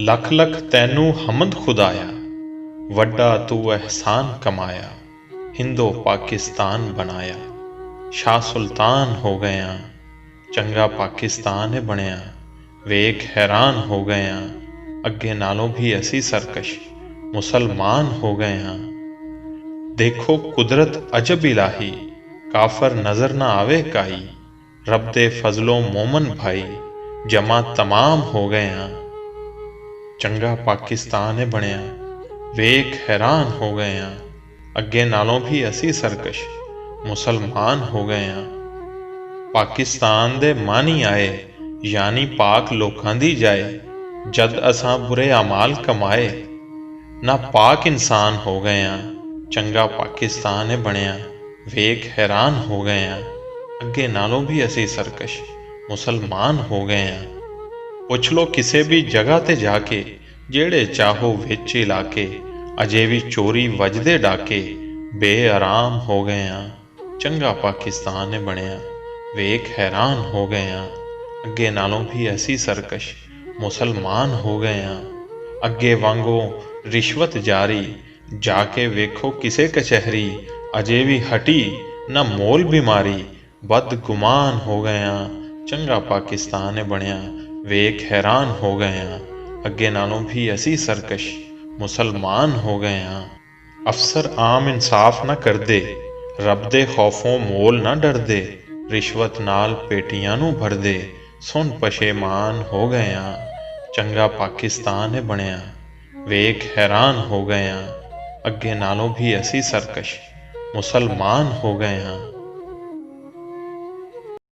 लख लख तैनू हमद खुदाया, वड्डा तू एहसान कमाया। हिंदो पाकिस्तान बनाया, शाह सुल्तान हो गया। चंगा पाकिस्तान है बनया, वेख हैरान हो गया। अगे नालों भी असी सरकश मुसलमान हो गया। देखो कुदरत अजब इलाही, काफर नजर ना आवे काई। रब दे फजलो मोमन भाई, जमा तमाम हो गया। चंगा पाकिस्तान है बनया, वेख हैरान हो गया। अगे नालों भी असी सरकश मुसलमान हो गया। पाकिस्तान दे मानी आए, यानी पाक लोकां दी जाए। जद असां बुरे अमाल कमाए, ना पाक इंसान हो गया। चंगा पाकिस्तान है बनया, वेख हैरान हो गया। अगे नालों भी असी सरकश मुसलमान हो गया। पुछ लो किसे भी जगह ते जाके, जेड़े चाहो विच इलाके। अजे भी चोरी वजदे डाके, बेआराम हो गया। चंगा पाकिस्तान है बनया, वेख हैरान हो गया। अगे नालों भी ऐसी सरकश मुसलमान हो गया। अगे वांगो रिश्वत जारी, जाके वेखो किसे कचहरी। अजे भी हटी न मोल बीमारी, बदगुमान हो गया। चंगा पाकिस्तान है बनया, वेख हैरान हो गया। अगे नालों भी असी सरकश मुसलमान हो गया। अफसर आम इंसाफ न करदे, रब दे खौफों मोल न डरदे। रिश्वत नाल पेटियां नू भरदे, सुन पशेमान हो गया। चंगा पाकिस्तान है बनया, वेख हैरान हो गया। अगे नालों भी असी सरकश मुसलमान हो गया।